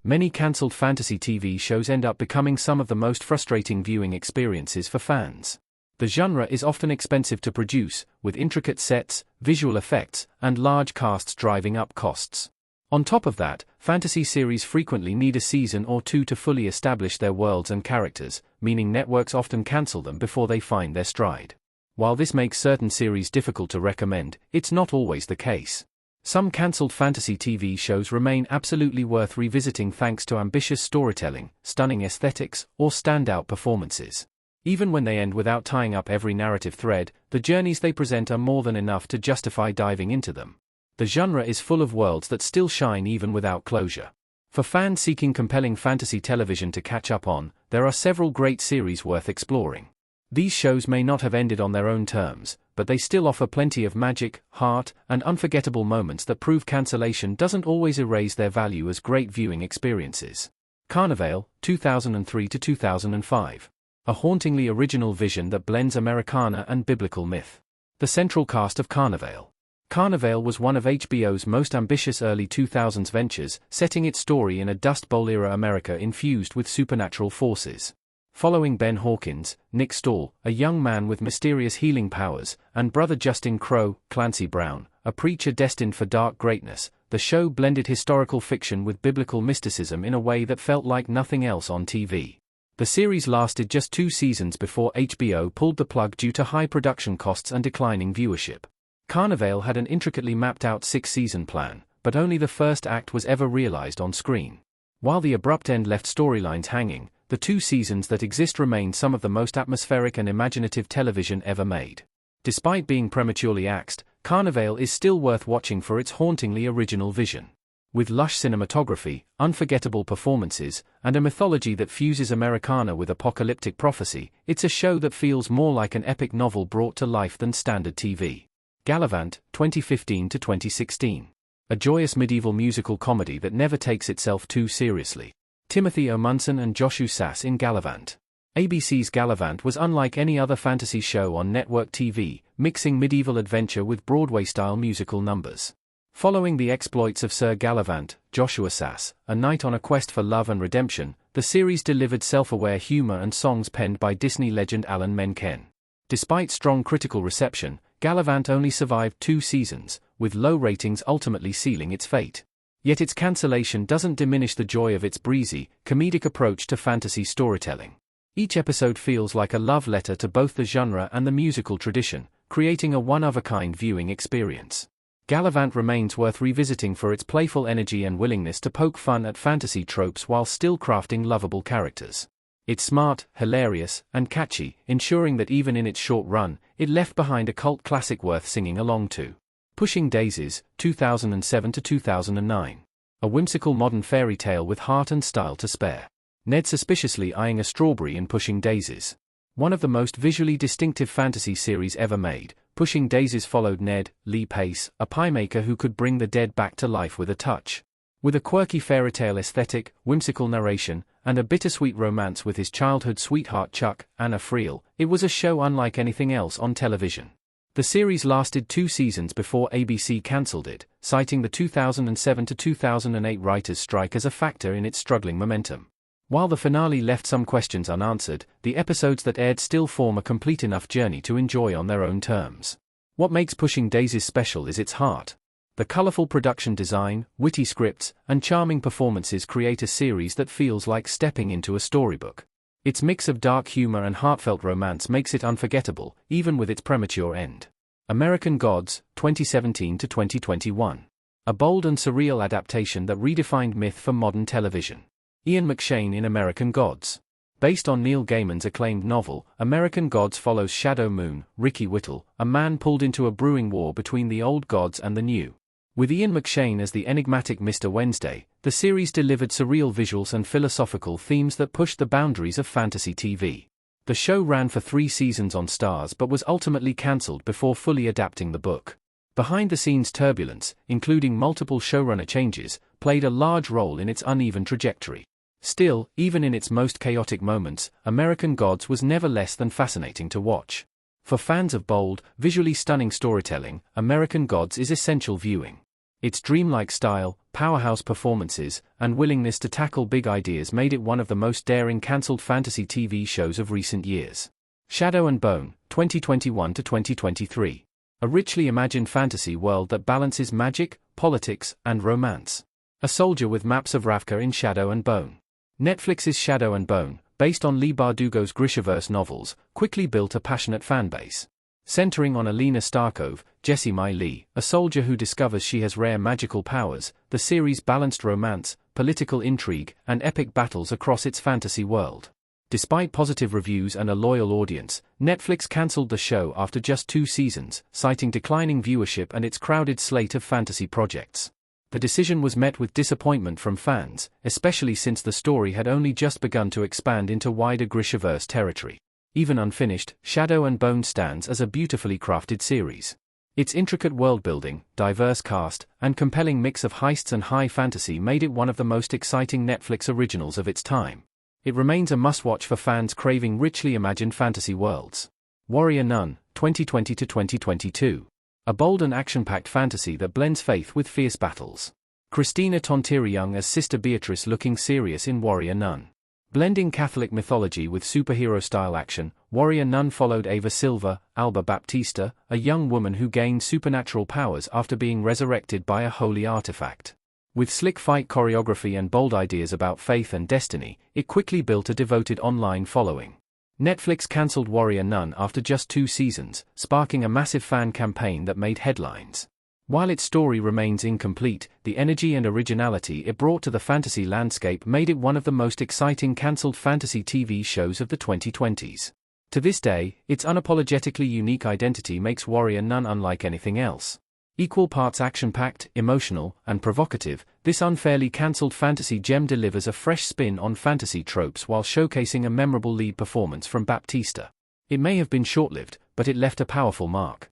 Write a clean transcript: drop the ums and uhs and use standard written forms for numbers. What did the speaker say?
Many cancelled fantasy TV shows end up becoming some of the most frustrating viewing experiences for fans. The genre is often expensive to produce, with intricate sets, visual effects, and large casts driving up costs. On top of that, fantasy series frequently need a season or two to fully establish their worlds and characters, meaning networks often cancel them before they find their stride. While this makes certain series difficult to recommend, it's not always the case. Some cancelled fantasy TV shows remain absolutely worth revisiting thanks to ambitious storytelling, stunning aesthetics, or standout performances. Even when they end without tying up every narrative thread, the journeys they present are more than enough to justify diving into them. The genre is full of worlds that still shine even without closure. For fans seeking compelling fantasy television to catch up on, there are several great series worth exploring. These shows may not have ended on their own terms, but they still offer plenty of magic, heart, and unforgettable moments that prove cancellation doesn't always erase their value as great viewing experiences. Carnival, 2003 to 2005. A hauntingly original vision that blends Americana and biblical myth. The central cast of Carnival. Carnival was one of HBO's most ambitious early 2000s ventures, setting its story in a Dust Bowl-era America infused with supernatural forces. Following Ben Hawkins, Nick Stahl, a young man with mysterious healing powers, and brother Justin Crowe, Clancy Brown, a preacher destined for dark greatness, the show blended historical fiction with biblical mysticism in a way that felt like nothing else on TV. The series lasted just 2 seasons before HBO pulled the plug due to high production costs and declining viewership. Carnival had an intricately mapped-out 6-season plan, but only the first act was ever realized on screen. While the abrupt end left storylines hanging, the 2 seasons that exist remain some of the most atmospheric and imaginative television ever made. Despite being prematurely axed, Carnival is still worth watching for its hauntingly original vision. With lush cinematography, unforgettable performances, and a mythology that fuses Americana with apocalyptic prophecy, it's a show that feels more like an epic novel brought to life than standard TV. Gallivant, 2015 to 2016. A joyous medieval musical comedy that never takes itself too seriously. Timothy O. Munson and Joshua Sass in Gallivant. ABC's Gallivant was unlike any other fantasy show on network TV, mixing medieval adventure with Broadway-style musical numbers. Following the exploits of Sir Gallivant, Joshua Sass, a knight on a quest for love and redemption, the series delivered self-aware humor and songs penned by Disney legend Alan Menken. Despite strong critical reception, Gallivant only survived 2 seasons, with low ratings ultimately sealing its fate. Yet its cancellation doesn't diminish the joy of its breezy, comedic approach to fantasy storytelling. Each episode feels like a love letter to both the genre and the musical tradition, creating a one-of-a-kind viewing experience. Gallivant remains worth revisiting for its playful energy and willingness to poke fun at fantasy tropes while still crafting lovable characters. It's smart, hilarious, and catchy, ensuring that even in its short run, it left behind a cult classic worth singing along to. Pushing Daisies, 2007 to 2009. A whimsical modern fairy tale with heart and style to spare. Ned suspiciously eyeing a strawberry in Pushing Daisies. One of the most visually distinctive fantasy series ever made, Pushing Daisies followed Ned, Lee Pace, a pie maker who could bring the dead back to life with a touch. With a quirky fairy tale aesthetic, whimsical narration, and a bittersweet romance with his childhood sweetheart Chuck, Anna Friel, it was a show unlike anything else on television. The series lasted 2 seasons before ABC cancelled it, citing the 2007 to 2008 writers' strike as a factor in its struggling momentum. While the finale left some questions unanswered, the episodes that aired still form a complete enough journey to enjoy on their own terms. What makes Pushing Daisies special is its heart. The colorful production design, witty scripts, and charming performances create a series that feels like stepping into a storybook. Its mix of dark humor and heartfelt romance makes it unforgettable, even with its premature end. American Gods, 2017 to 2021. A bold and surreal adaptation that redefined myth for modern television. Ian McShane in American Gods. Based on Neil Gaiman's acclaimed novel, American Gods follows Shadow Moon, Ricky Whittle, a man pulled into a brewing war between the old gods and the new. With Ian McShane as the enigmatic Mr. Wednesday, the series delivered surreal visuals and philosophical themes that pushed the boundaries of fantasy TV. The show ran for 3 seasons on Starz but was ultimately cancelled before fully adapting the book. Behind-the-scenes turbulence, including multiple showrunner changes, played a large role in its uneven trajectory. Still, even in its most chaotic moments, American Gods was never less than fascinating to watch. For fans of bold, visually stunning storytelling, American Gods is essential viewing. Its dreamlike style, powerhouse performances, and willingness to tackle big ideas made it one of the most daring cancelled fantasy TV shows of recent years. Shadow and Bone, 2021 to 2023. A richly imagined fantasy world that balances magic, politics, and romance. A soldier with maps of Ravka in Shadow and Bone. Netflix's Shadow and Bone, based on Leigh Bardugo's Grishaverse novels, quickly built a passionate fanbase. Centering on Alina Starkov, Jessie Mai Lee, a soldier who discovers she has rare magical powers, the series balanced romance, political intrigue, and epic battles across its fantasy world. Despite positive reviews and a loyal audience, Netflix cancelled the show after just 2 seasons, citing declining viewership and its crowded slate of fantasy projects. The decision was met with disappointment from fans, especially since the story had only just begun to expand into wider Grishaverse territory. Even unfinished, Shadow and Bone stands as a beautifully crafted series. Its intricate world-building, diverse cast, and compelling mix of heists and high fantasy made it one of the most exciting Netflix originals of its time. It remains a must-watch for fans craving richly imagined fantasy worlds. Warrior Nun, 2020 to 2022. A bold and action-packed fantasy that blends faith with fierce battles. Christina Tontieri-Young as Sister Beatrice looking serious in Warrior Nun. Blending Catholic mythology with superhero-style action, Warrior Nun followed Ava Silva, Alba Baptista, a young woman who gained supernatural powers after being resurrected by a holy artifact. With slick fight choreography and bold ideas about faith and destiny, it quickly built a devoted online following. Netflix cancelled Warrior Nun after just 2 seasons, sparking a massive fan campaign that made headlines. While its story remains incomplete, the energy and originality it brought to the fantasy landscape made it one of the most exciting cancelled fantasy TV shows of the 2020s. To this day, its unapologetically unique identity makes Warrior Nun unlike anything else. Equal parts action-packed, emotional, and provocative, this unfairly cancelled fantasy gem delivers a fresh spin on fantasy tropes while showcasing a memorable lead performance from Baptista. It may have been short-lived, but it left a powerful mark.